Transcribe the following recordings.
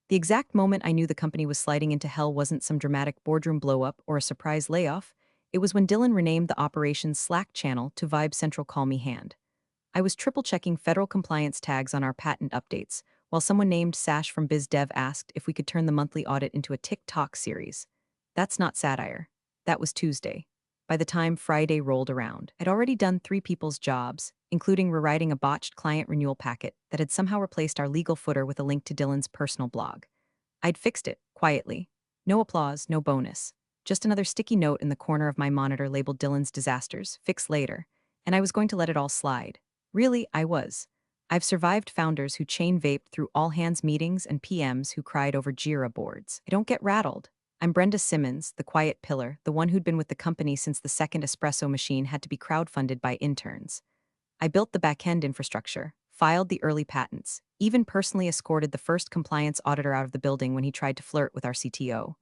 The exact moment I knew the company was sliding into hell wasn't some dramatic boardroom blowup or a surprise layoff. It was when Dylan renamed the operations Slack channel to Vibe Central Call Me Hand. I was triple-checking federal compliance tags on our patent updates, while someone named Sash from BizDev asked if we could turn the monthly audit into a TikTok series. That's not satire. That was Tuesday. By the time Friday rolled around, I'd already done 3 people's jobs, including rewriting a botched client renewal packet that had somehow replaced our legal footer with a link to Dylan's personal blog. I'd fixed it, quietly. No applause, no bonus. Just another sticky note in the corner of my monitor labeled Dylan's disasters, fix later. And I was going to let it all slide. Really, I was. I've survived founders who chain vaped through all-hands meetings and PMs who cried over Jira boards. I don't get rattled. I'm Brenda Simmons, the quiet pillar, the one who'd been with the company since the second espresso machine had to be crowdfunded by interns. I built the back-end infrastructure, filed the early patents, even personally escorted the first compliance auditor out of the building when he tried to flirt with our CTO.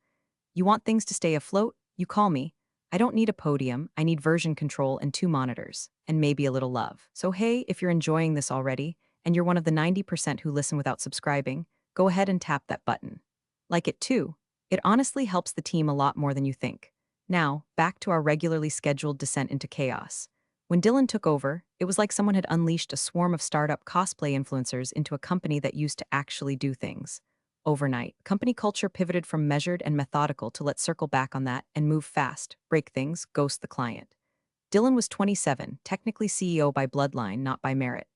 You want things to stay afloat? You call me. I don't need a podium, I need version control and 2 monitors, and maybe a little love. So hey, if you're enjoying this already, and you're one of the 90% who listen without subscribing, go ahead and tap that button. Like it too. It honestly helps the team a lot more than you think. Now, back to our regularly scheduled descent into chaos. When Dylan took over, it was like someone had unleashed a swarm of startup cosplay influencers into a company that used to actually do things. Overnight, company culture pivoted from measured and methodical to let's circle back on that and move fast, break things, ghost the client. Dylan was 27, technically CEO by bloodline, not by merit.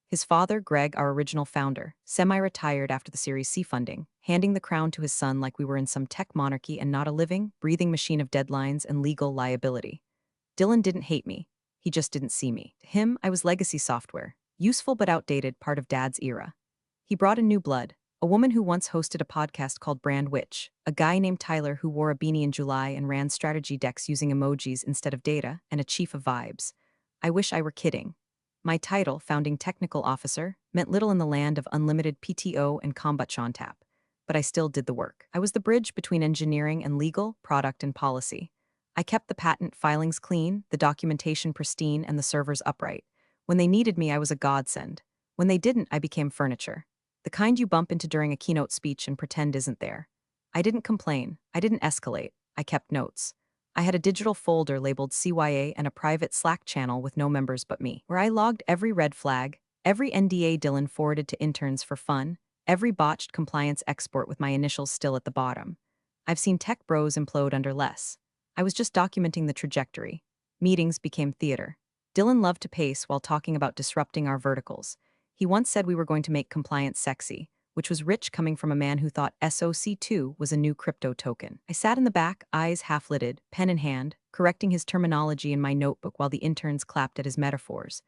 His father, Greg, our original founder, semi-retired after the Series C funding, handing the crown to his son like we were in some tech monarchy and not a living, breathing machine of deadlines and legal liability. Dylan didn't hate me. He just didn't see me. To him, I was legacy software, useful but outdated, part of Dad's era. He brought in new blood, a woman who once hosted a podcast called Brand Witch, a guy named Tyler who wore a beanie in July and ran strategy decks using emojis instead of data, and a chief of vibes. I wish I were kidding. My title, founding technical officer, meant little in the land of unlimited PTO and kombucha tap, but I still did the work. I was the bridge between engineering and legal, product and policy. I kept the patent filings clean, the documentation pristine, and the servers upright. When they needed me, I was a godsend. When they didn't, I became furniture. The kind you bump into during a keynote speech and pretend isn't there. I didn't complain. I didn't escalate. I kept notes. I had a digital folder labeled CYA and a private Slack channel with no members but me, where I logged every red flag, every NDA Dylan forwarded to interns for fun, every botched compliance export with my initials still at the bottom. I've seen tech bros implode under less. I was just documenting the trajectory. Meetings became theater. Dylan loved to pace while talking about disrupting our verticals. He once said we were going to make compliance sexy, which was rich coming from a man who thought SOC2 was a new crypto token. I sat in the back, eyes half-lidded, pen in hand, correcting his terminology in my notebook while the interns clapped at his metaphors.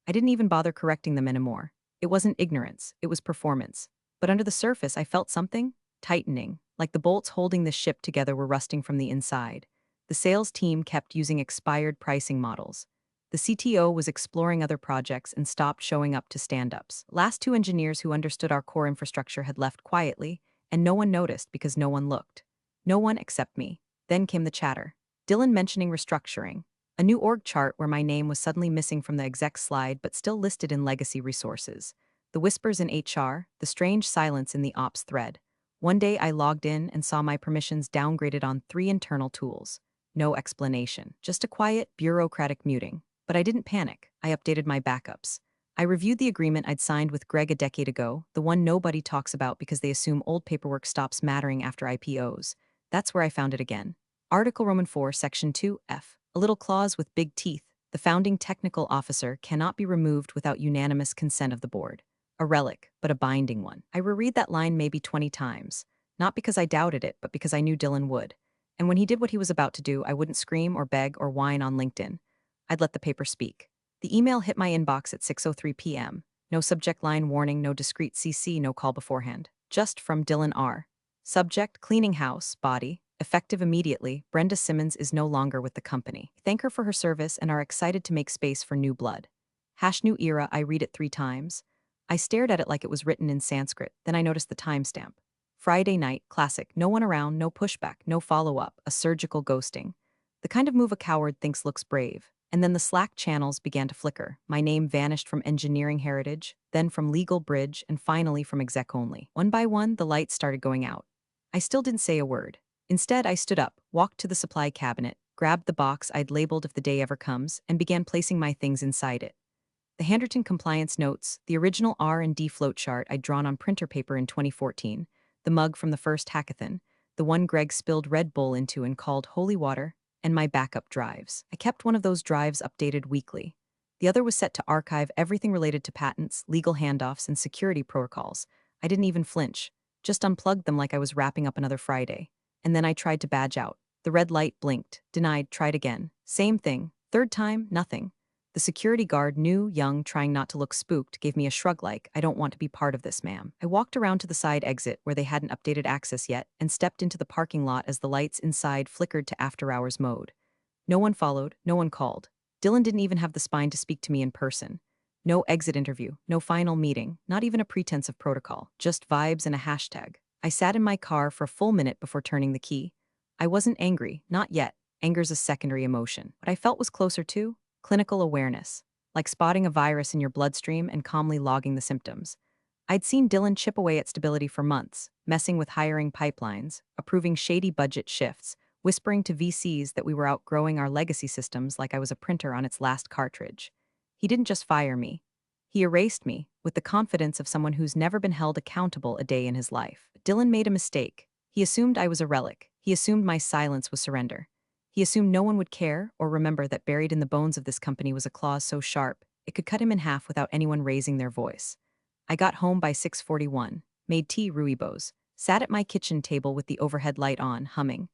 I didn't even bother correcting them anymore. It wasn't ignorance, it was performance. But under the surface, I felt something tightening, like the bolts holding the ship together were rusting from the inside. The sales team kept using expired pricing models. The CTO was exploring other projects and stopped showing up to stand-ups. Last 2 engineers who understood our core infrastructure had left quietly, and no one noticed because no one looked. No one except me. Then came the chatter. Dylan mentioning restructuring. A new org chart where my name was suddenly missing from the exec slide but still listed in legacy resources. The whispers in HR, the strange silence in the ops thread. One day I logged in and saw my permissions downgraded on 3 internal tools. No explanation. Just a quiet, bureaucratic muting. But I didn't panic. I updated my backups. I reviewed the agreement I'd signed with Greg a decade ago, the one nobody talks about because they assume old paperwork stops mattering after IPOs. That's where I found it again. Article Roman 4, Section 2F. A little clause with big teeth. The founding technical officer cannot be removed without unanimous consent of the board. A relic, but a binding one. I reread that line maybe 20 times. Not because I doubted it, but because I knew Dylan would. And when he did what he was about to do, I wouldn't scream or beg or whine on LinkedIn. I'd let the paper speak. The email hit my inbox at 6:03 p.m. No subject line warning, no discreet CC, no call beforehand. Just from Dylan R. Subject, cleaning house, body. Effective immediately, Brenda Simmons is no longer with the company. Thank her for her service and are excited to make space for new blood. Hash new era, I read it 3 times. I stared at it like it was written in Sanskrit, then I noticed the timestamp. Friday night, classic, no one around, no pushback, no follow-up, a surgical ghosting. The kind of move a coward thinks looks brave. And then the Slack channels began to flicker. My name vanished from engineering heritage, then from legal bridge, and finally from exec only. One by one, the lights started going out. I still didn't say a word. Instead, I stood up, walked to the supply cabinet, grabbed the box I'd labeled if the day ever comes, and began placing my things inside it. The handwritten compliance notes, the original R&D flowchart I'd drawn on printer paper in 2014, the mug from the first hackathon, the one Greg spilled Red Bull into and called holy water, and my backup drives. I kept one of those drives updated weekly. The other was set to archive everything related to patents, legal handoffs, and security protocols. I didn't even flinch, just unplugged them like I was wrapping up another Friday. And then I tried to badge out. The red light blinked, denied, tried again. Same thing. Third time, nothing. The security guard, new, young, trying not to look spooked, gave me a shrug like, I don't want to be part of this, ma'am. I walked around to the side exit where they hadn't updated access yet and stepped into the parking lot as the lights inside flickered to after-hours mode. No one followed, no one called. Dylan didn't even have the spine to speak to me in person. No exit interview, no final meeting, not even a pretense of protocol, just vibes and a hashtag. I sat in my car for a full minute before turning the key. I wasn't angry, not yet. Anger's a secondary emotion. What I felt was closer to clinical awareness, like spotting a virus in your bloodstream and calmly logging the symptoms. I'd seen Dylan chip away at stability for months, messing with hiring pipelines, approving shady budget shifts, whispering to VCs that we were outgrowing our legacy systems like I was a printer on its last cartridge. He didn't just fire me. He erased me, with the confidence of someone who's never been held accountable a day in his life. Dylan made a mistake. He assumed I was a relic. He assumed my silence was surrender. He assumed no one would care or remember that buried in the bones of this company was a clause so sharp it could cut him in half without anyone raising their voice. I got home by 6:41, made tea rooibos, sat at my kitchen table with the overhead light on, humming,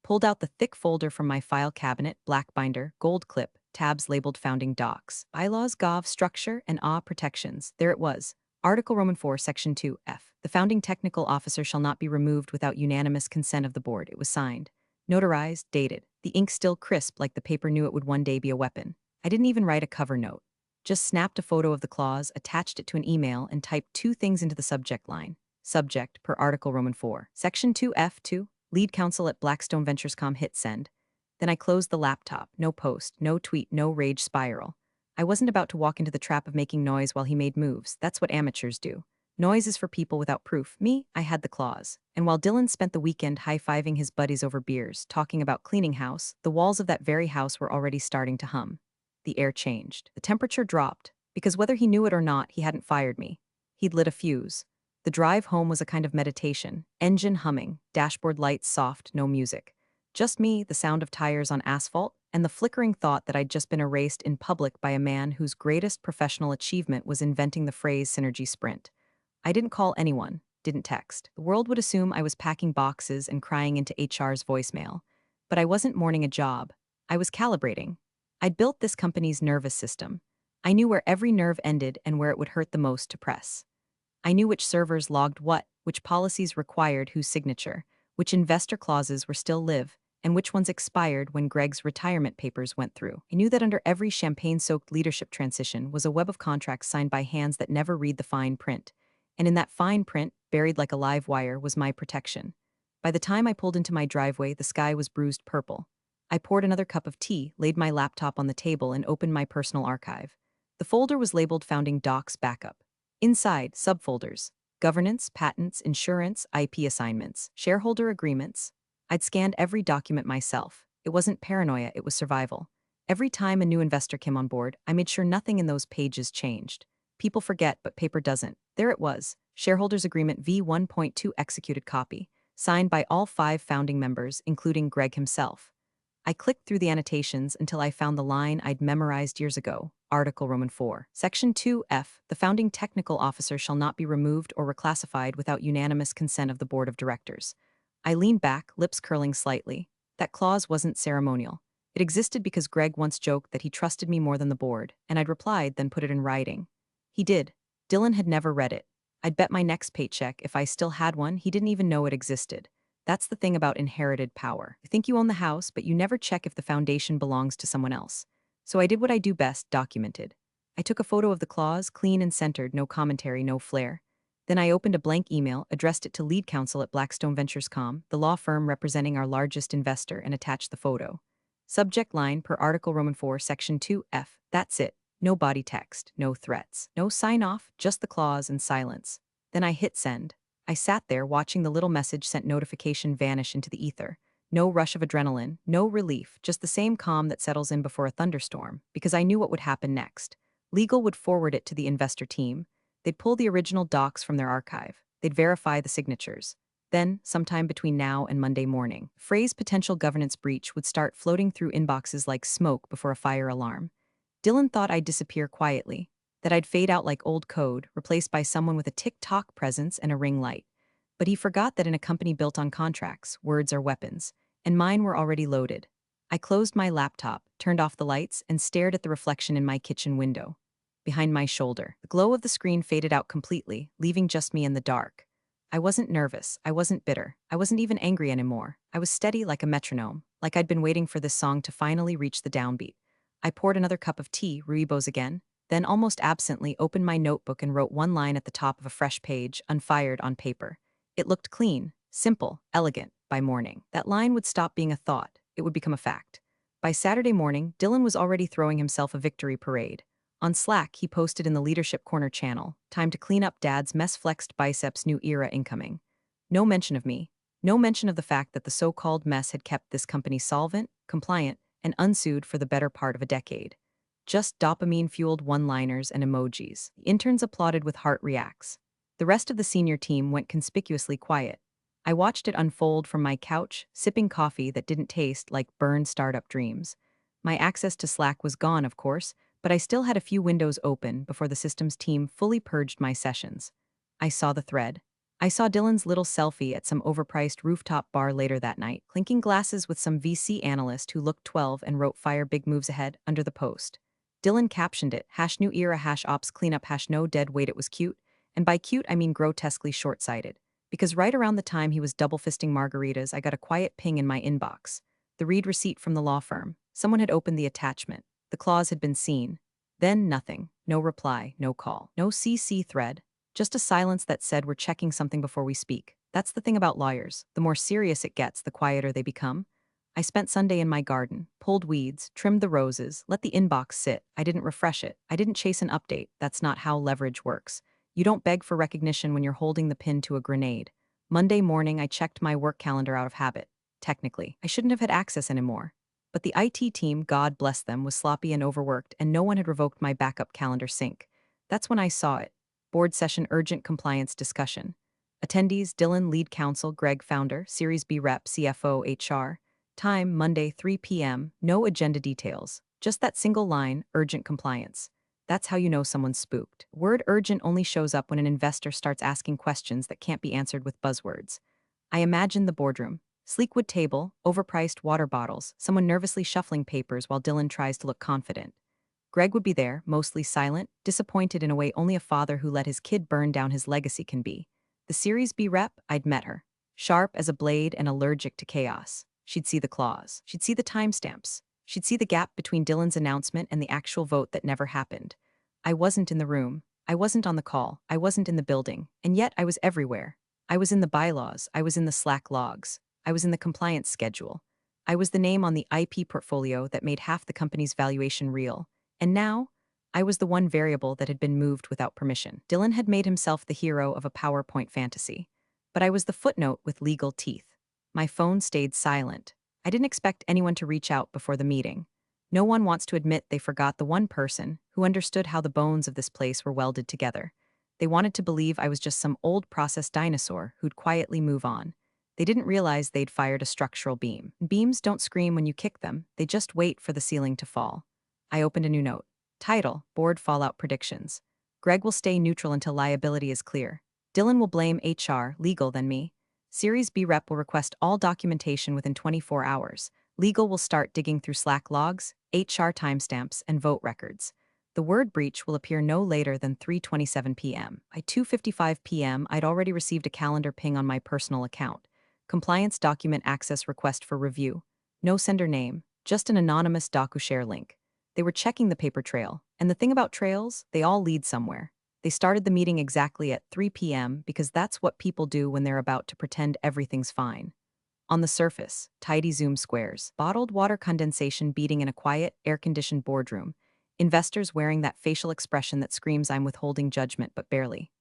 pulled out the thick folder from my file cabinet, black binder, gold clip, tabs labeled founding docs, bylaws, gov, structure, and protections. There it was. Article Roman 4, Section 2F. The founding technical officer shall not be removed without unanimous consent of the board. It was signed. Notarized, dated. The ink still crisp like the paper knew it would one day be a weapon. I didn't even write a cover note. Just snapped a photo of the clause, attached it to an email, and typed two things into the subject line. Subject, per Article Roman 4. Section 2F2, lead counsel at Blackstone Venturescom hit send. Then I closed the laptop. No post, no tweet, no rage spiral. I wasn't about to walk into the trap of making noise while he made moves. That's what amateurs do. Noise is for people without proof. Me, I had the clause. And while Dylan spent the weekend high-fiving his buddies over beers, talking about cleaning house, the walls of that very house were already starting to hum. The air changed. The temperature dropped, because whether he knew it or not, he hadn't fired me. He'd lit a fuse. The drive home was a kind of meditation. Engine humming, dashboard lights soft, no music. Just me, the sound of tires on asphalt, and the flickering thought that I'd just been erased in public by a man whose greatest professional achievement was inventing the phrase synergy sprint. I didn't call anyone, didn't text. The world would assume I was packing boxes and crying into HR's voicemail. But I wasn't mourning a job. I was calibrating. I'd built this company's nervous system. I knew where every nerve ended and where it would hurt the most to press. I knew which servers logged what, which policies required whose signature, which investor clauses were still live, and which ones expired when Greg's retirement papers went through. I knew that under every champagne-soaked leadership transition was a web of contracts signed by hands that never read the fine print. And in that fine print, buried like a live wire, was my protection. By the time I pulled into my driveway, the sky was bruised purple. I poured another cup of tea, laid my laptop on the table, and opened my personal archive. The folder was labeled Founding Docs Backup. Inside, subfolders: governance, patents, insurance, IP assignments, shareholder agreements. I'd scanned every document myself. It wasn't paranoia, it was survival. Every time a new investor came on board, I made sure nothing in those pages changed. People forget, but paper doesn't. There it was, Shareholders Agreement V1.2 executed copy, signed by all 5 founding members, including Greg himself. I clicked through the annotations until I found the line I'd memorized years ago, Article Roman 4. Section 2F, the founding technical officer shall not be removed or reclassified without unanimous consent of the board of directors. I leaned back, lips curling slightly. That clause wasn't ceremonial. It existed because Greg once joked that he trusted me more than the board, and I'd replied, then put it in writing. He did. Dylan had never read it. I'd bet my next paycheck, if I still had one, he didn't even know it existed. That's the thing about inherited power. You think you own the house, but you never check if the foundation belongs to someone else. So I did what I do best, documented. I took a photo of the clause, clean and centered, no commentary, no flair. Then I opened a blank email, addressed it to lead counsel at Blackstone Venturescom, the law firm representing our largest investor, and attached the photo. Subject line per Article Roman 4, Section 2F. That's it. No body text, no threats, no sign off, just the clause and silence. Then I hit send. I sat there watching the little message sent notification vanish into the ether. No rush of adrenaline, no relief, just the same calm that settles in before a thunderstorm, because I knew what would happen next. Legal would forward it to the investor team. They'd pull the original docs from their archive. They'd verify the signatures. Then, sometime between now and Monday morning, phrase potential governance breach would start floating through inboxes like smoke before a fire alarm. Dylan thought I'd disappear quietly, that I'd fade out like old code, replaced by someone with a tick-tock presence and a ring light. But he forgot that in a company built on contracts, words are weapons, and mine were already loaded. I closed my laptop, turned off the lights, and stared at the reflection in my kitchen window. Behind my shoulder, the glow of the screen faded out completely, leaving just me in the dark. I wasn't nervous, I wasn't bitter, I wasn't even angry anymore. I was steady like a metronome, like I'd been waiting for this song to finally reach the downbeat. I poured another cup of tea, Rooibos again, then almost absently opened my notebook and wrote one line at the top of a fresh page, unfired on paper. It looked clean, simple, elegant. By morning, that line would stop being a thought. It would become a fact. By Saturday morning, Dylan was already throwing himself a victory parade. On Slack, he posted in the Leadership Corner channel, "Time to clean up Dad's mess-flexed biceps, new era incoming." No mention of me. No mention of the fact that the so-called mess had kept this company solvent, compliant, and unsued for the better part of a decade. Just dopamine-fueled one-liners and emojis. The interns applauded with heart reacts. The rest of the senior team went conspicuously quiet. I watched it unfold from my couch, sipping coffee that didn't taste like burned startup dreams. My access to Slack was gone, of course, but I still had a few windows open before the systems team fully purged my sessions. I saw the thread. I saw Dylan's little selfie at some overpriced rooftop bar later that night, clinking glasses with some VC analyst who looked 12 and wrote "Fire big moves ahead" under the post. Dylan captioned it, "New era ops cleanup no dead weight." It was cute, and by cute I mean grotesquely short-sighted. Because right around the time he was double-fisting margaritas, I got a quiet ping in my inbox. The read receipt from the law firm. Someone had opened the attachment. The clause had been seen. Then nothing. No reply, no call, no CC thread. Just a silence that said, "We're checking something before we speak." That's the thing about lawyers. The more serious it gets, the quieter they become. I spent Sunday in my garden, pulled weeds, trimmed the roses, let the inbox sit. I didn't refresh it. I didn't chase an update. That's not how leverage works. You don't beg for recognition when you're holding the pin to a grenade. Monday morning, I checked my work calendar out of habit. Technically, I shouldn't have had access anymore. But the IT team, God bless them, was sloppy and overworked, and no one had revoked my backup calendar sync. That's when I saw it. Board session urgent compliance discussion. Attendees: Dylan, lead counsel; Greg, founder; Series B rep, CFO, HR. Time: Monday, 3 p.m. No agenda details. Just that single line, urgent compliance. That's how you know someone's spooked. Word urgent only shows up when an investor starts asking questions that can't be answered with buzzwords. I imagined the boardroom. Sleek wood table, overpriced water bottles, someone nervously shuffling papers while Dylan tries to look confident. Greg would be there, mostly silent, disappointed in a way only a father who let his kid burn down his legacy can be. The Series B rep, I'd met her. Sharp as a blade and allergic to chaos. She'd see the clause. She'd see the timestamps. She'd see the gap between Dylan's announcement and the actual vote that never happened. I wasn't in the room. I wasn't on the call. I wasn't in the building. And yet I was everywhere. I was in the bylaws. I was in the Slack logs. I was in the compliance schedule. I was the name on the IP portfolio that made half the company's valuation real. And now, I was the one variable that had been moved without permission. Dylan had made himself the hero of a PowerPoint fantasy. But I was the footnote with legal teeth. My phone stayed silent. I didn't expect anyone to reach out before the meeting. No one wants to admit they forgot the one person who understood how the bones of this place were welded together. They wanted to believe I was just some old process dinosaur who'd quietly move on. They didn't realize they'd fired a structural beam. Beams don't scream when you kick them, they just wait for the ceiling to fall. I opened a new note. Title: Board Fallout Predictions. Greg will stay neutral until liability is clear. Dylan will blame HR, legal, then me. Series B rep will request all documentation within 24 hours. Legal will start digging through Slack logs, HR timestamps, and vote records. The word breach will appear no later than 3:27 p.m. By 2:55 p.m., I'd already received a calendar ping on my personal account. Compliance document access request for review. No sender name, just an anonymous DocuShare link. They were checking the paper trail, and the thing about trails, they all lead somewhere. They started the meeting exactly at 3 p.m. because that's what people do when they're about to pretend everything's fine. On the surface, tidy Zoom squares, bottled water condensation beating in a quiet, air-conditioned boardroom, investors wearing that facial expression that screams I'm withholding judgment but barely.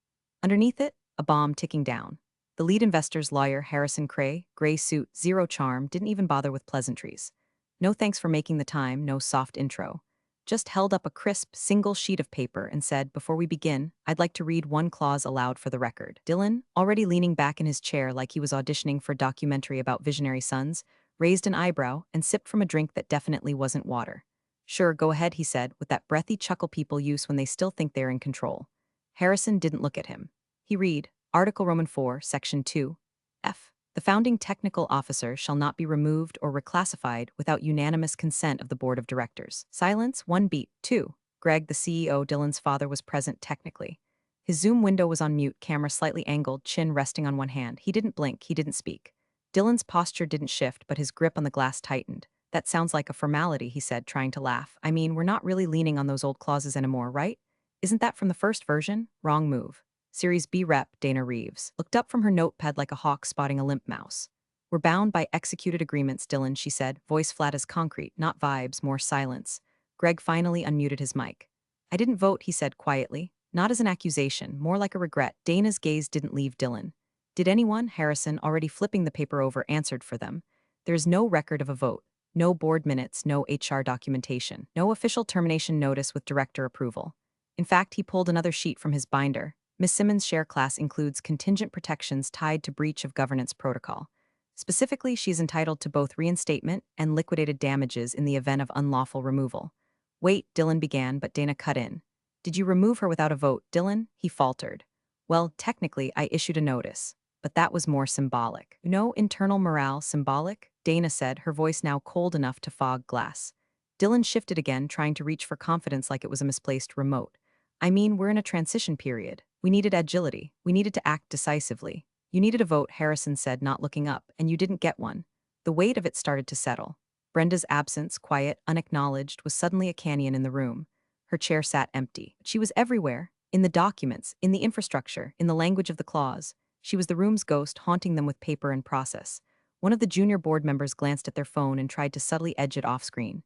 Underneath it, a bomb ticking down. The lead investor's lawyer, Harrison Cray, gray suit, zero charm, didn't even bother with pleasantries. No thanks for making the time, no soft intro. Just held up a crisp, single sheet of paper and said, before we begin, I'd like to read one clause aloud for the record. Dylan, already leaning back in his chair like he was auditioning for a documentary about visionary sons, raised an eyebrow and sipped from a drink that definitely wasn't water. Sure, go ahead, he said, with that breathy chuckle people use when they still think they're in control. Harrison didn't look at him. He read, Article Roman 4, Section 2, F. The founding technical officer shall not be removed or reclassified without unanimous consent of the board of directors. Silence, one beat, two. Greg, the CEO, Dylan's father, was present technically. His Zoom window was on mute, camera slightly angled, chin resting on one hand. He didn't blink, he didn't speak. Dylan's posture didn't shift, but his grip on the glass tightened. That sounds like a formality, he said, trying to laugh. I mean, we're not really leaning on those old clauses anymore, right? Isn't that from the first version? Wrong move. Series B rep, Dana Reeves, looked up from her notepad like a hawk spotting a limp mouse. We're bound by executed agreements, Dylan, she said, voice flat as concrete, not vibes, more silence. Greg finally unmuted his mic. I didn't vote, he said quietly, not as an accusation, more like a regret. Dana's gaze didn't leave Dylan. Did anyone, Harrison, already flipping the paper over, answered for them? There is no record of a vote, no board minutes, no HR documentation, no official termination notice with director approval. In fact, he pulled another sheet from his binder. Ms. Simmons' share class includes contingent protections tied to breach of governance protocol. Specifically, she's entitled to both reinstatement and liquidated damages in the event of unlawful removal. Wait, Dylan began, but Dana cut in. Did you remove her without a vote, Dylan? He faltered. Well, technically, I issued a notice, but that was more symbolic. No internal morale symbolic? Dana said, her voice now cold enough to fog glass. Dylan shifted again, trying to reach for confidence like it was a misplaced remote. I mean, we're in a transition period. We needed agility. We needed to act decisively. You needed a vote, Harrison said, not looking up, and you didn't get one. The weight of it started to settle. Brenda's absence, quiet, unacknowledged, was suddenly a canyon in the room. Her chair sat empty. She was everywhere, in the documents, in the infrastructure, in the language of the clause. She was the room's ghost, haunting them with paper and process. One of the junior board members glanced at their phone and tried to subtly edge it off screen.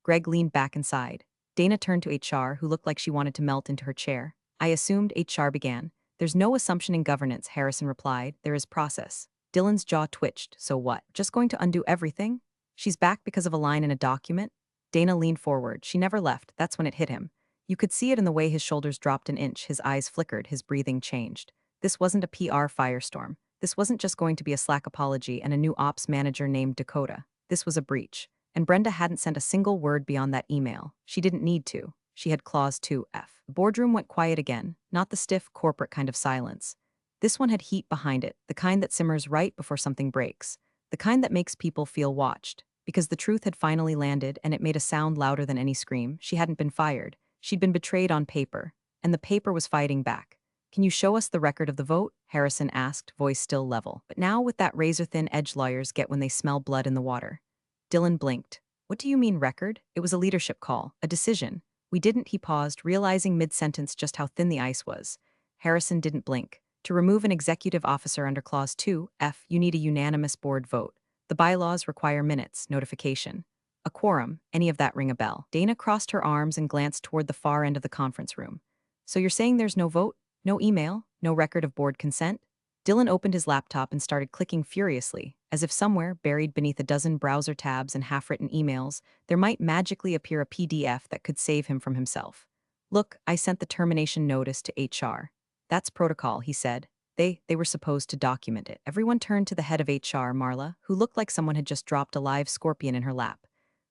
Greg leaned back and sighed. Dana turned to HR, who looked like she wanted to melt into her chair. I assumed, HR began. There's no assumption in governance, Harrison replied. There is process. Dylan's jaw twitched. So what? Just going to undo everything? She's back because of a line in a document? Dana leaned forward. She never left. That's when it hit him. You could see it in the way his shoulders dropped an inch, his eyes flickered, his breathing changed. This wasn't a PR firestorm. This wasn't just going to be a Slack apology and a new ops manager named Dakota. This was a breach. And Brenda hadn't sent a single word beyond that email. She didn't need to. She had clause 2F. The boardroom went quiet again, not the stiff, corporate kind of silence. This one had heat behind it, the kind that simmers right before something breaks, the kind that makes people feel watched. Because the truth had finally landed, and it made a sound louder than any scream. She hadn't been fired. She'd been betrayed on paper, and the paper was fighting back. Can you show us the record of the vote? Harrison asked, voice still level. But now with that razor-thin edge lawyers get when they smell blood in the water. Dylan blinked. What do you mean record? It was a leadership call, a decision. We didn't, he paused, realizing mid-sentence just how thin the ice was. Harrison didn't blink. To remove an executive officer under Clause 2F, you need a unanimous board vote. The bylaws require minutes, notification. A quorum, any of that ring a bell. Dana crossed her arms and glanced toward the far end of the conference room. So you're saying there's no vote? No email? No record of board consent? Dylan opened his laptop and started clicking furiously, as if somewhere, buried beneath a dozen browser tabs and half-written emails, there might magically appear a PDF that could save him from himself. Look, I sent the termination notice to HR. That's protocol, he said. They were supposed to document it. Everyone turned to the head of HR, Marla, who looked like someone had just dropped a live scorpion in her lap.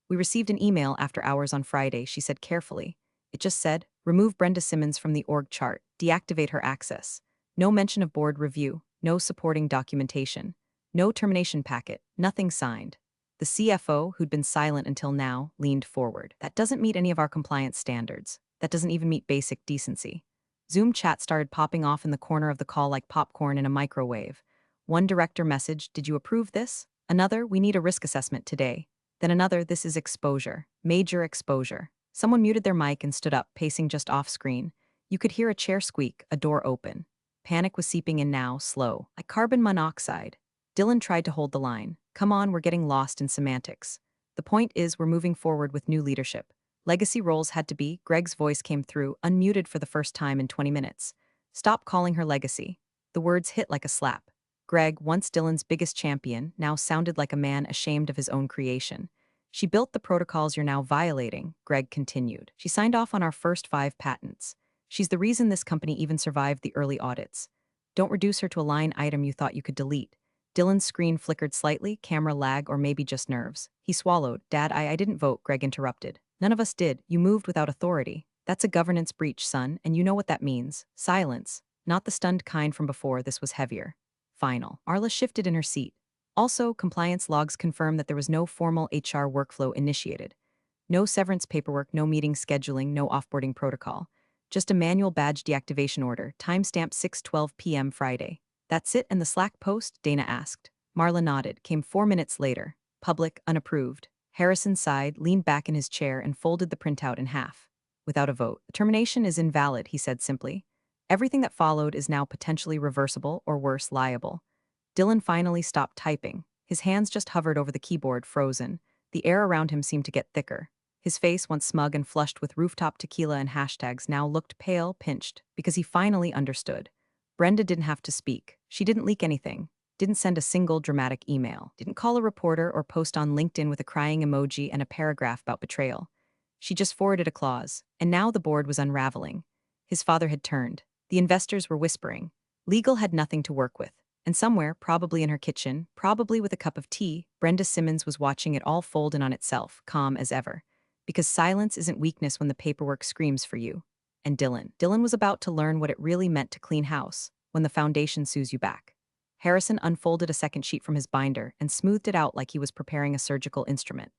We received an email after hours on Friday, she said carefully. It just said, remove Brenda Simmons from the org chart, deactivate her access. No mention of board review, no supporting documentation, no termination packet, nothing signed. The CFO, who'd been silent until now, leaned forward. That doesn't meet any of our compliance standards. That doesn't even meet basic decency. Zoom chat started popping off in the corner of the call like popcorn in a microwave. One director messaged, did you approve this? Another, we need a risk assessment today. Then another, this is exposure, major exposure. Someone muted their mic and stood up, pacing just off screen. You could hear a chair squeak, a door open. Panic was seeping in now, slow, like carbon monoxide. Dylan tried to hold the line. Come on, we're getting lost in semantics. The point is, we're moving forward with new leadership. Legacy roles had to be, Greg's voice came through, unmuted for the first time in 20 minutes. Stop calling her legacy. The words hit like a slap. Greg, once Dylan's biggest champion, now sounded like a man ashamed of his own creation. She built the protocols you're now violating, Greg continued. She signed off on our first 5 patents. She's the reason this company even survived the early audits. Don't reduce her to a line item you thought you could delete. Dylan's screen flickered slightly, camera lag, or maybe just nerves. He swallowed. Dad, I didn't vote, Greg interrupted. None of us did. You moved without authority. That's a governance breach, son, and you know what that means. Silence. Not the stunned kind from before, this was heavier. Final. Arla shifted in her seat. Also, compliance logs confirm that there was no formal HR workflow initiated. No severance paperwork, no meeting scheduling, no offboarding protocol. Just a manual badge deactivation order, timestamp 6:12 p.m. Friday. That's it, and the Slack post? Dana asked. Marla nodded, came 4 minutes later. Public, unapproved. Harrison sighed, leaned back in his chair, and folded the printout in half. Without a vote. The termination is invalid, he said simply. Everything that followed is now potentially reversible or worse, liable. Dylan finally stopped typing. His hands just hovered over the keyboard, frozen. The air around him seemed to get thicker. His face, once smug and flushed with rooftop tequila and hashtags, now looked pale, pinched, because he finally understood. Brenda didn't have to speak. She didn't leak anything, didn't send a single dramatic email, didn't call a reporter or post on LinkedIn with a crying emoji and a paragraph about betrayal. She just forwarded a clause, and now the board was unraveling. His father had turned. The investors were whispering. Legal had nothing to work with. And somewhere, probably in her kitchen, probably with a cup of tea, Brenda Simmons was watching it all fold in on itself, calm as ever. Because silence isn't weakness when the paperwork screams for you. And Dylan was about to learn what it really meant to clean house, when the foundation sues you back. Harrison unfolded a second sheet from his binder and smoothed it out like he was preparing a surgical instrument.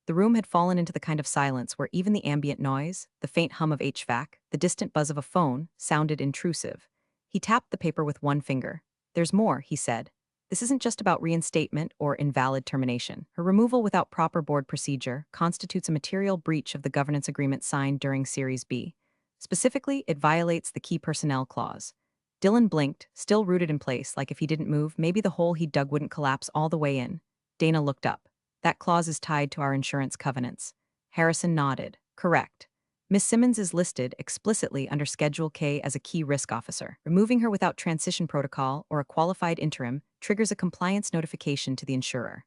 The room had fallen into the kind of silence where even the ambient noise, the faint hum of HVAC, the distant buzz of a phone, sounded intrusive. He tapped the paper with one finger. There's more, he said. This isn't just about reinstatement or invalid termination. Her removal without proper board procedure constitutes a material breach of the governance agreement signed during Series B. Specifically, it violates the key personnel clause. Dylan blinked, still rooted in place, like if he didn't move, maybe the hole he dug wouldn't collapse all the way in. Dana looked up. That clause is tied to our insurance covenants. Harrison nodded. Correct. Miss Simmons is listed explicitly under Schedule K as a key risk officer. Removing her without transition protocol or a qualified interim triggers a compliance notification to the insurer.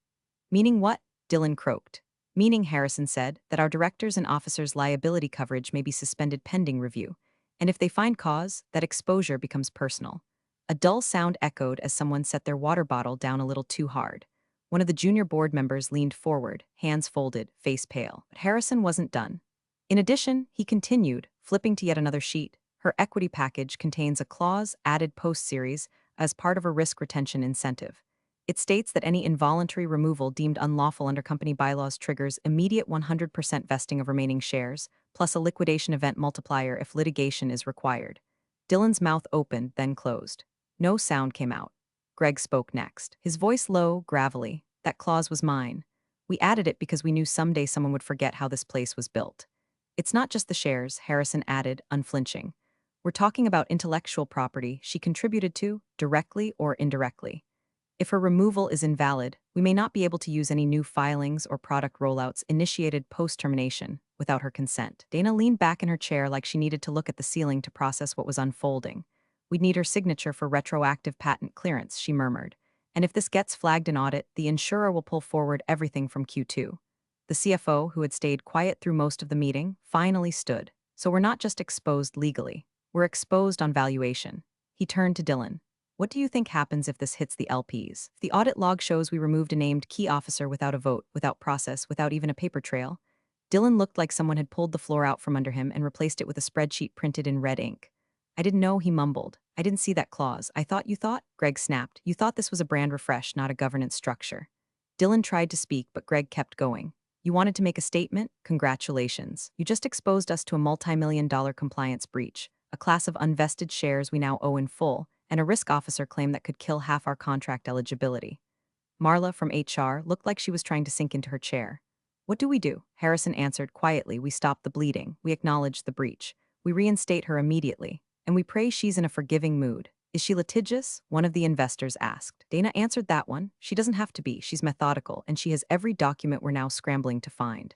Meaning what? Dylan croaked. Meaning, Harrison said, that our directors and officers' liability coverage may be suspended pending review. And if they find cause, that exposure becomes personal. A dull sound echoed as someone set their water bottle down a little too hard. One of the junior board members leaned forward, hands folded, face pale. But Harrison wasn't done. In addition, he continued, flipping to yet another sheet. Her equity package contains a clause added post-series as part of a risk retention incentive. It states that any involuntary removal deemed unlawful under company bylaws triggers immediate 100% vesting of remaining shares, plus a liquidation event multiplier if litigation is required. Dylan's mouth opened, then closed. No sound came out. Greg spoke next, his voice low, gravelly. That clause was mine. We added it because we knew someday someone would forget how this place was built. It's not just the shares, Harrison added, unflinching. We're talking about intellectual property she contributed to, directly or indirectly. If her removal is invalid, we may not be able to use any new filings or product rollouts initiated post-termination without her consent. Dana leaned back in her chair like she needed to look at the ceiling to process what was unfolding. We'd need her signature for retroactive patent clearance, she murmured. And if this gets flagged in audit, the insurer will pull forward everything from Q2. The CFO, who had stayed quiet through most of the meeting, finally stood. So we're not just exposed legally. We're exposed on valuation. He turned to Dylan. What do you think happens if this hits the LPs? If the audit log shows we removed a named key officer without a vote, without process, without even a paper trail? Dylan looked like someone had pulled the floor out from under him and replaced it with a spreadsheet printed in red ink. I didn't know, he mumbled. I didn't see that clause. I thought you thought? Greg snapped. You thought this was a brand refresh, not a governance structure. Dylan tried to speak, but Greg kept going. You wanted to make a statement? Congratulations. You just exposed us to a multi-million-dollar compliance breach, a class of unvested shares we now owe in full, and a risk officer claim that could kill half our contract eligibility. Marla, from HR, looked like she was trying to sink into her chair. What do we do? Harrison answered quietly. We stop the bleeding. We acknowledge the breach. We reinstate her immediately. And we pray she's in a forgiving mood. Is she litigious? One of the investors asked. Dana answered that one. She doesn't have to be. She's methodical, and she has every document we're now scrambling to find.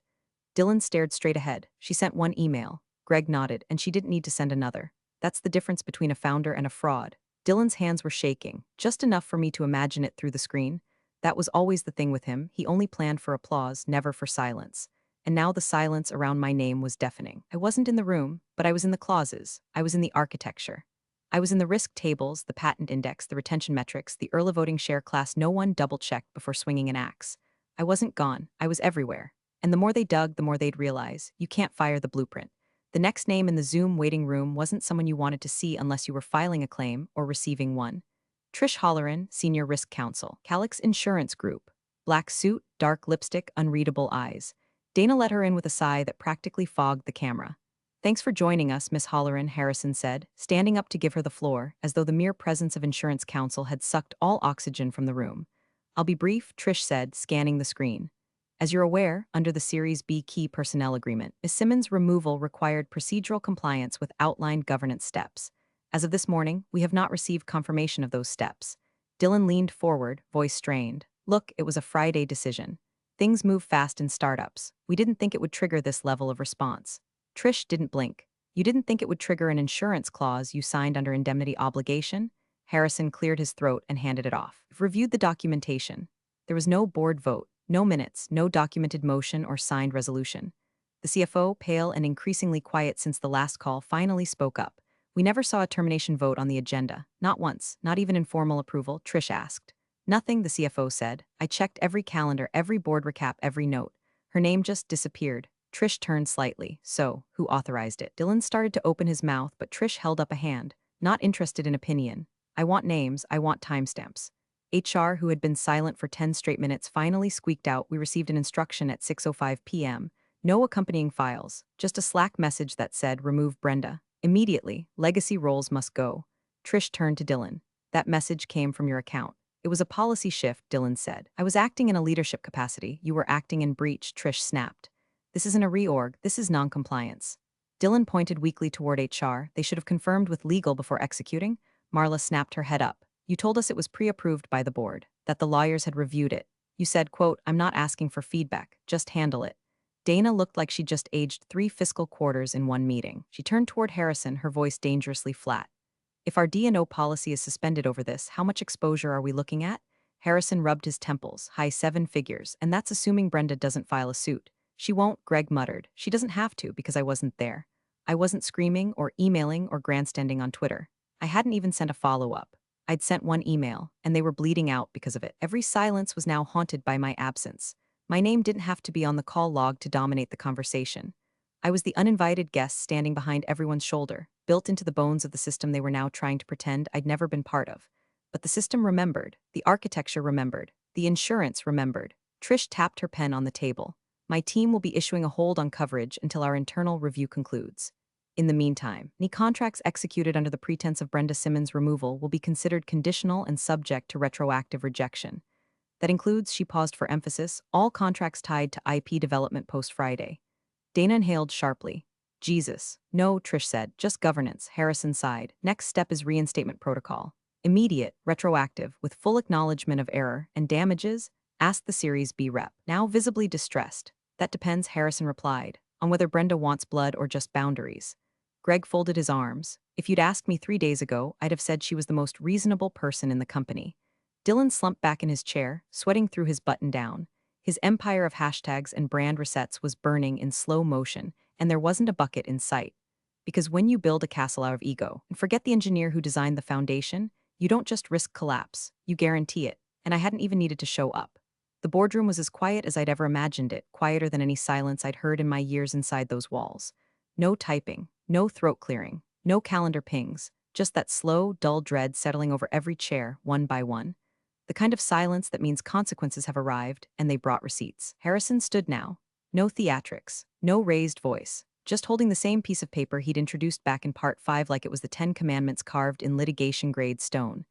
Dylan stared straight ahead. She sent one email. Greg nodded, and she didn't need to send another. That's the difference between a founder and a fraud. Dylan's hands were shaking, just enough for me to imagine it through the screen. That was always the thing with him. He only planned for applause, never for silence. And now the silence around my name was deafening. I wasn't in the room, but I was in the clauses. I was in the architecture. I was in the risk tables, the patent index, the retention metrics, the early voting share class no one double-checked before swinging an axe. I wasn't gone. I was everywhere. And the more they dug, the more they'd realize, you can't fire the blueprint. The next name in the Zoom waiting room wasn't someone you wanted to see unless you were filing a claim or receiving one. Trish Holleran, Senior Risk Counsel, Calix Insurance Group. Black suit, dark lipstick, unreadable eyes. Dana let her in with a sigh that practically fogged the camera. Thanks for joining us, Miss Holleran, Harrison said, standing up to give her the floor, as though the mere presence of insurance counsel had sucked all oxygen from the room. I'll be brief, Trish said, scanning the screen. As you're aware, under the Series B Key Personnel Agreement, Ms. Simmons' removal required procedural compliance with outlined governance steps. As of this morning, we have not received confirmation of those steps. Dylan leaned forward, voice strained. Look, it was a Friday decision. Things move fast in startups. We didn't think it would trigger this level of response. Trish didn't blink. You didn't think it would trigger an insurance clause you signed under indemnity obligation? Harrison cleared his throat and handed it off. We've reviewed the documentation. There was no board vote, no minutes, no documented motion or signed resolution. The CFO, pale and increasingly quiet since the last call, finally spoke up. We never saw a termination vote on the agenda. Not once, not even informal approval, Trish asked. Nothing, the CFO said. I checked every calendar, every board recap, every note. Her name just disappeared. Trish turned slightly. So, who authorized it? Dylan started to open his mouth, but Trish held up a hand. Not interested in opinion. I want names, I want timestamps. HR, who had been silent for 10 straight minutes, finally squeaked out, we received an instruction at 6:05 p.m. No accompanying files, just a Slack message that said, remove Brenda. Immediately, legacy roles must go. Trish turned to Dylan. That message came from your account. It was a policy shift, Dylan said. I was acting in a leadership capacity. You were acting in breach, Trish snapped. This isn't a reorg, this is non-compliance. Dylan pointed weakly toward HR. They should have confirmed with legal before executing. Marla snapped her head up. You told us it was pre-approved by the board, that the lawyers had reviewed it. You said, quote, I'm not asking for feedback, just handle it. Dana looked like she'd just aged 3 fiscal quarters in one meeting. She turned toward Harrison, her voice dangerously flat. If our D&O policy is suspended over this, how much exposure are we looking at? Harrison rubbed his temples, high 7 figures, and that's assuming Brenda doesn't file a suit. She won't, Greg muttered. She doesn't have to because I wasn't there. I wasn't screaming or emailing or grandstanding on Twitter. I hadn't even sent a follow-up. I'd sent one email, and they were bleeding out because of it. Every silence was now haunted by my absence. My name didn't have to be on the call log to dominate the conversation. I was the uninvited guest standing behind everyone's shoulder, built into the bones of the system they were now trying to pretend I'd never been part of. But the system remembered, the architecture remembered, the insurance remembered. Trish tapped her pen on the table. My team will be issuing a hold on coverage until our internal review concludes. In the meantime, any contracts executed under the pretense of Brenda Simmons' removal will be considered conditional and subject to retroactive rejection. That includes, she paused for emphasis, all contracts tied to IP development post-Friday. Dana inhaled sharply. Jesus. No, Trish said, just governance, Harrison sighed. Next step is reinstatement protocol. Immediate, retroactive, with full acknowledgement of error and damages, asked the Series B rep, now visibly distressed. That depends, Harrison replied, on whether Brenda wants blood or just boundaries. Greg folded his arms. If you'd asked me 3 days ago, I'd have said she was the most reasonable person in the company. Dylan slumped back in his chair, sweating through his button-down. His empire of hashtags and brand resets was burning in slow motion, and there wasn't a bucket in sight. Because when you build a castle out of ego, and forget the engineer who designed the foundation, you don't just risk collapse, you guarantee it, and I hadn't even needed to show up. The boardroom was as quiet as I'd ever imagined it, quieter than any silence I'd heard in my years inside those walls. No typing, no throat clearing, no calendar pings, just that slow, dull dread settling over every chair, one by one. The kind of silence that means consequences have arrived, and they brought receipts. Harrison stood now. No theatrics, no raised voice, just holding the same piece of paper he'd introduced back in Part 5 like it was the 10 Commandments carved in litigation-grade stone.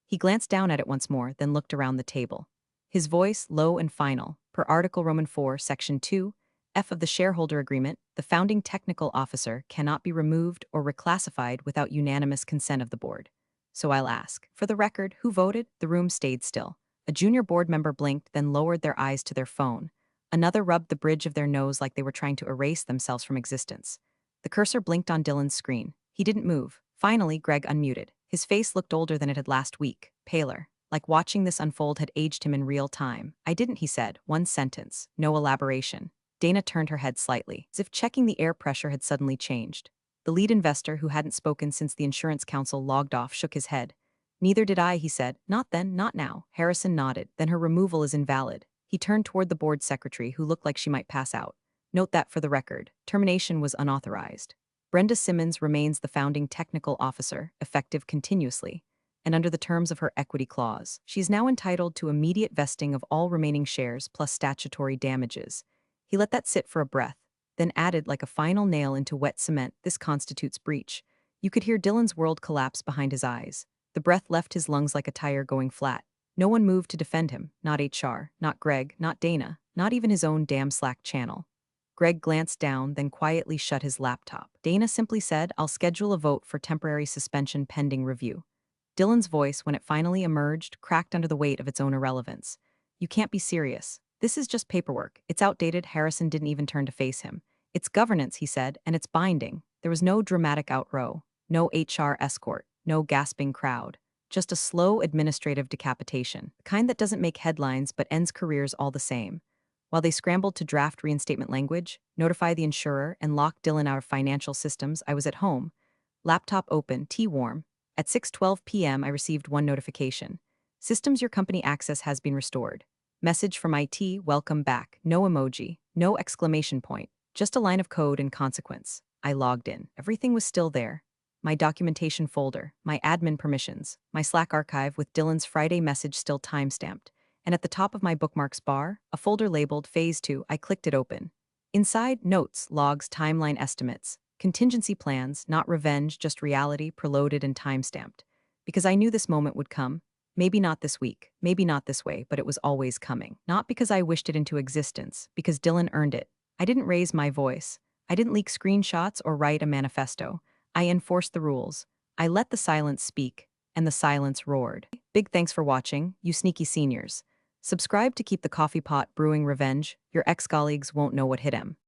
He glanced down at it once more, then looked around the table. His voice, low and final, per Article Roman 4, Section 2, F of the shareholder agreement, the founding technical officer cannot be removed or reclassified without unanimous consent of the board. so I'll ask. For the record, who voted? The room stayed still. A junior board member blinked, then lowered their eyes to their phone. Another rubbed the bridge of their nose like they were trying to erase themselves from existence. The cursor blinked on Dylan's screen. He didn't move. Finally, Greg unmuted. His face looked older than it had last week, paler. Like watching this unfold had aged him in real time. I didn't, he said. One sentence. No elaboration. Dana turned her head slightly, as if checking the air pressure had suddenly changed. The lead investor, who hadn't spoken since the insurance council logged off, shook his head. Neither did I, he said. Not then, not now. Harrison nodded. Then her removal is invalid. He turned toward the board secretary, who looked like she might pass out. Note that for the record, termination was unauthorized. Brenda Simmons remains the founding technical officer, effective continuously, and under the terms of her equity clause, she is now entitled to immediate vesting of all remaining shares plus statutory damages. He let that sit for a breath, then added like a final nail into wet cement, this constitutes breach. You could hear Dylan's world collapse behind his eyes. The breath left his lungs like a tire going flat. No one moved to defend him, not HR, not Greg, not Dana, not even his own damn Slack channel. Greg glanced down, then quietly shut his laptop. Dana simply said, I'll schedule a vote for temporary suspension pending review. Dylan's voice, when it finally emerged, cracked under the weight of its own irrelevance. You can't be serious. This is just paperwork. It's outdated. Harrison didn't even turn to face him. It's governance, he said, and it's binding. There was no dramatic outrow, no HR escort, no gasping crowd. Just a slow administrative decapitation, the kind that doesn't make headlines but ends careers all the same. While they scrambled to draft reinstatement language, notify the insurer, and lock Dylan out of financial systems, I was at home. Laptop open, tea warm. At 6:12 p.m., I received one notification. Systems your company access has been restored. Message from IT, welcome back. No emoji, no exclamation point, just a line of code and consequence. I logged in. Everything was still there. My documentation folder, my admin permissions, my Slack archive with Dylan's Friday message still timestamped. And at the top of my bookmarks bar, a folder labeled Phase 2, I clicked it open. Inside, notes, logs, timeline estimates, contingency plans, not revenge, just reality, preloaded and timestamped. Because I knew this moment would come. Maybe not this week, maybe not this way, but it was always coming. Not because I wished it into existence, because Dylan earned it. I didn't raise my voice. I didn't leak screenshots or write a manifesto. I enforced the rules. I let the silence speak, and the silence roared. Big thanks for watching, you sneaky seniors. Subscribe to keep the coffee pot brewing revenge. Your ex-colleagues won't know what hit him.